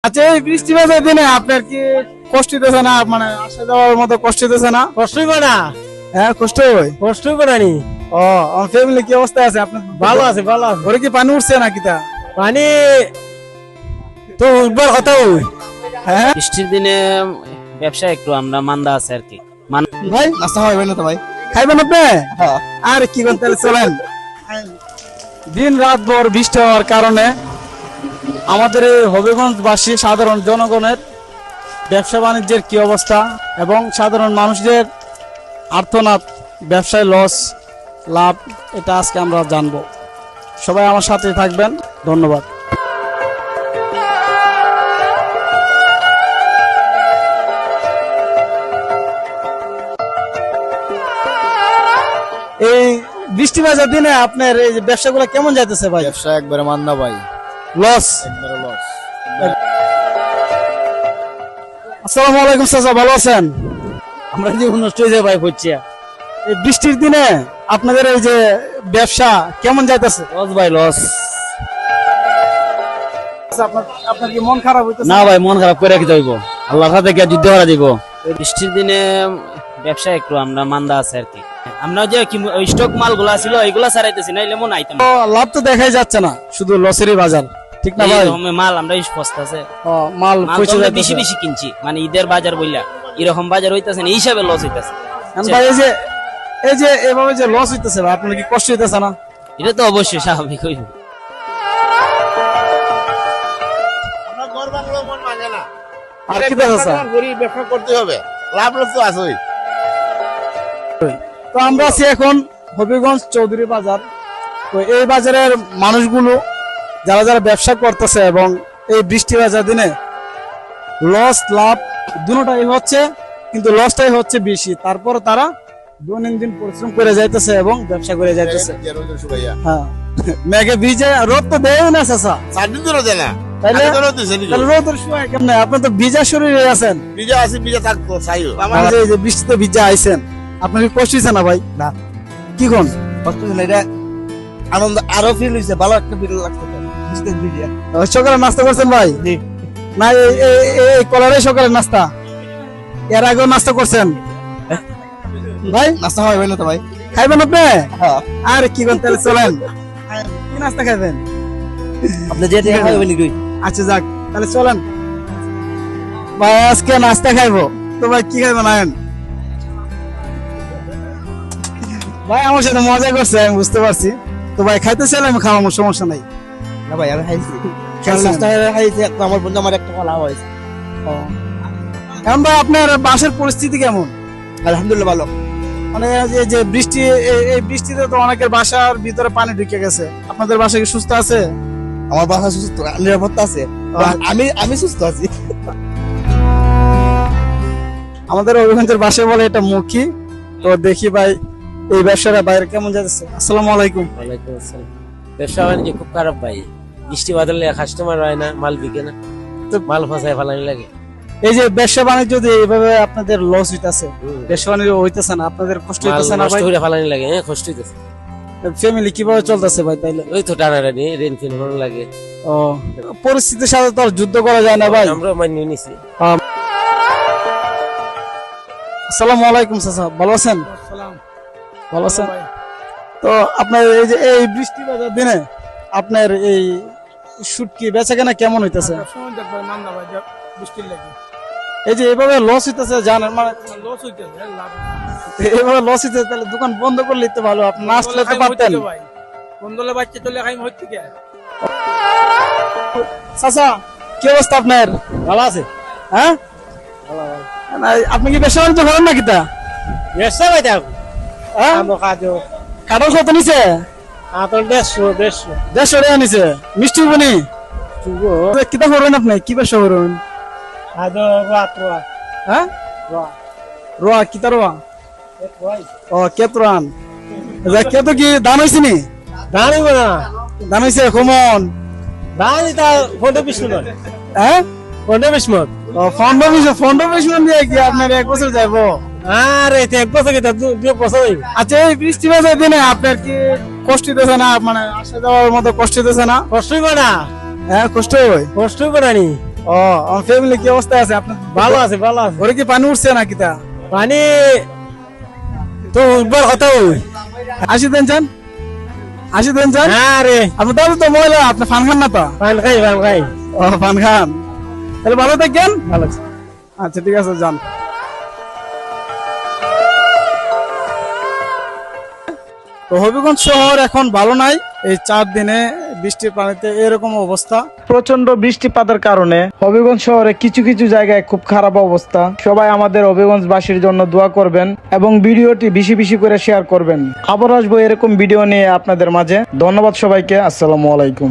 আচ্ছা, এই বৃষ্টি বাজার দিনে আপনার কি কষ্ট হইতেছে না? মানে আসা যাওয়ার মতো কষ্ট হইতেছে না? কষ্টই করে না, হ্যাঁ, কষ্ট হয়। কষ্টই করে নি। ও, আমার ফ্যামিলি কি অবস্থা আছে আপনার? ভালো আছে, ভালো আছে। ঘরে কি পানি উঠছে নাকি তা? পানি তো উঠবার কথা। হ্যাঁ বৃষ্টির দিনে ব্যবসা একটু আমরা মান্দা আছে আর কি। ভাই, নাস্তা খাওয়াবেন না তো ভাই? খাইবেন আপনি? হ্যাঁ। আর কি করতে চলেন। দিন রাত ভর বৃষ্টি হওয়ার কারণে আমাদের এই হবিগঞ্জবাসী সাধারণ জনগণের ব্যবসা বাণিজ্যের কি অবস্থা এবং সাধারণ মানুষদের আর্তনাদ, ব্যবসায় লস লাভ, এটা আজকে আমরা জানবো। সবাই আমার সাথে থাকবেন, ধন্যবাদ। এই বৃষ্টি বাজার দিনে আপনার এই যে ব্যবসাগুলো কেমন যাইতেছে ভাই? ব্যবসা একবারে মান্দা ভাই, লস, একবারে লস। আসসালামু আলাইকুম চাচা, ভালো আছেন? আমরা জীবন নষ্ট হয়ে যায় ভাই, হচ্ছে এই বৃষ্টির দিনে আপনাদের এই যে ব্যবসা কেমন যাইতেছে? লস ভাই, লস। আপনার কি মন খারাপ হইতেছে? না ভাই, মন খারাপ করে রাখতে হইব, আল্লাহর সাথে গিয়ে যুদ্ধ করা দিব। বৃষ্টির দিনে ব্যবসা একটু আমরা মান্দা আছে আর কি। আমরা যে স্টক মাল গুলা ছিল এগুলা ছাড়াইতেছি, নাইলে মন আইতাম। তো লাভ তো দেখাই যাচ্ছে না, শুধু লসেরই বাজার, ঠিক না ভাই? মাল আমরা পস্তাছে, ও, মাল মাল তো পয়সা আমরা বেশি বেশি কিনছি, মানে ঈদের বাজার বইলা এরকম বাজার হইতাছে না, এই হিসাবে লস হইতাছে। ভাই, এই যে এভাবে যে লস হইতেছে ভাই, আপনার কি কষ্ট হইতেছে না? এটা তো অবশ্যই স্বাভাবিক হইব। আর কি দেখা ব্যবসা করতে হবে, লাভ লস তো আছে। তো আমরা আছি এখন হবিগঞ্জ চৌধুরী বাজার। তো এই বাজারের মানুষগুলো যারা যারা ব্যবসা করতেছে এবং এই বৃষ্টি বাজার দিনে লস লাভ দুটোটাই হচ্ছে, কিন্তু লসটাই হচ্ছে বেশি। তারপর তারা দৈনন্দিন পরিশ্রম করে যাইতেছে এবং ব্যবসা করে যাইতেছে। হ্যাঁ, মেঘে ভিজে, রোদ তো দেয় না চাচা, সাতদিন ধরে দেয় না, তাইলে তাহলে রোদের সময় কেমনে? আপনি তো ভিজা শরীরে আছেন। বিজা আছে, বিজা থাকতো চাইও। আমার এই যে বৃষ্টিতে ভিজা আইছেন, আপনার কি কষ্ট হয়েছে না ভাই? না, কি কোন কষ্ট হচ্ছে না, এটা আনন্দ আরো ফিল হয়েছে, ভালো একটা ফিল লাগছে। সকালে নাস্তা করছেন ভাই? না, এই কলারে সকালে নাস্তা, এর আগেও নাস্তা করছেন ভাই? নাস্তা খাওয়াবেন না তো ভাই? খাইবেন আপনি? হ্যাঁ। আর কি কোন, তাহলে চলেন। কি নাস্তা খাইবেন? আপনি যেটা খাওয়াবেন কি? আচ্ছা যাক, তাহলে চলেন ভাই, আজকে নাস্তা খাইবো। তো ভাই কি খাইবেন? আয়েন ভাই, আমার সাথে মজা করছে, আমি বুঝতে পারছি। তো ভাই খাইতে চাইলে আমি খাওয়াবো, সমস্যা নাই। না ভাই, আমি খাইছি। খাইছেন? নাস্তা খাইছি, আমার বন্ধু আমার একটা ফল হয়েছে। এখন ভাই আপনার বাসার পরিস্থিতি কেমন? আলহামদুলিল্লাহ ভালো। মানে যে বৃষ্টি, এই বৃষ্টিতে তো অনেকের বাসার ভিতরে পানি ঢুকে গেছে। আপনাদের বাসা কি সুস্থ আছে? আমার বাসা সুস্থ, নিরাপত্তা আছে। আমি সুস্থ আছি। আমাদের হবিগঞ্জের বাসায় বলে এটা মুখী। তো দেখি ভাই এই ব্যবসাটা বাইরে কেমন যাচ্ছে। আসসালামু আলাইকুম। ওয়ালাইকুম আসসালাম। ব্যবসা বাণিজ্য খুব খারাপ ভাই, বৃষ্টি বাদলে কাস্টমার হয় না, মাল বিকে না, তো মাল ফাঁসায় ফালানি লাগে। এই যে ব্যবসা বাণিজ্য যদি এইভাবে আপনাদের লস হইতাছে, ব্যবসা বাণিজ্য হইতেছে না, আপনাদের কষ্ট হইতেছে না ভাই? ফালানি লাগে, হ্যাঁ কষ্ট হইতেছে। ফ্যামিলি কিভাবে চলতেছে ভাই তাইলে? ওই তো টানাটানি, রেন ফিন ভালো লাগে। ও, পরিস্থিতির সাথে তো আর যুদ্ধ করা যায় না ভাই। আমরা মানিয়ে নিছি। আসসালামু আলাইকুম চাচা, ভালো আছেন? ভালো আছেন? তো আপনার এই যে এই বৃষ্টি বাজার দিনে আপনার এই শুটকি বেচা কেনা কেমন হইতেছে? এই যে এইভাবে লস হইতেছে, জানেন মানে এইভাবে লস হইতেছে, তাহলে দোকান বন্ধ করলে তো ভালো, আপনি না আসলে তো পারতেন। চাচা, কি অবস্থা আপনার? ভালো আছে? হ্যাঁ, না, আপনি কি ব্যবসা বাণিজ্য করেন নাকি তা? ব্যবসা ভাই থাক, হ্যাঁ, কাঠল কত নিছে? আপনার 150 150 টাকা নিছে। মিষ্টি বনি কিতা করবেন আপনি? কি ব্যবসা করবেন? হ্যাঁ, রোয়া কিতা রোয়া? ও, কেতরান। কেতো কি দাম হয়েছে নি? দাঁড়িব না, দাম হয়েছে কমন? দাঁড়ি তা 15-20 মিনিট। হ্যাঁ, 15-20 মিনিট। ও, 15-20 মিনিট দিয়ে কি আপনার 1 বছর যাইবো? আরে এক বছর কি 2 বছর। আচ্ছা, এই বৃষ্টি বাজার দিনে আপনার কি কষ্ট হইতেছে না? মানে আসা যাওয়ার মতো কষ্ট হইতেছে না? কষ্টই করে না, হ্যাঁ, কষ্ট হয়। কষ্টই করে নি। ও আমার ফ্যামিলি কি অবস্থায় আছে আপনার? ভালো আছে ভালো আছে। ওরে কি পানি উঠছে নাকি তা? পানি তো উঠবার কথা ওই। 80 দেন চান, 80 দেন চান। হ্যাঁ রে, আপনার দাদু তো মহিলা, আপনি ফান খান না তো? পান খাই পান খাই। ও ফান খান, তাহলে ভালো থাকেন। ভালো আছে, আচ্ছা ঠিক আছে যান। তো হবিগঞ্জ শহর এখন ভালো নাই, এই 4 দিনে বৃষ্টির পানিতে এরকম অবস্থা। প্রচন্ড বৃষ্টিপাতের কারণে হবিগঞ্জ শহরে কিছু কিছু জায়গায় খুব খারাপ অবস্থা। সবাই আমাদের হবিগঞ্জবাসীর জন্য দোয়া করবেন এবং ভিডিওটি বেশি বেশি করে শেয়ার করবেন। আবার আসবো এরকম ভিডিও নিয়ে আপনাদের মাঝে। ধন্যবাদ সবাইকে, আসসালামু আলাইকুম।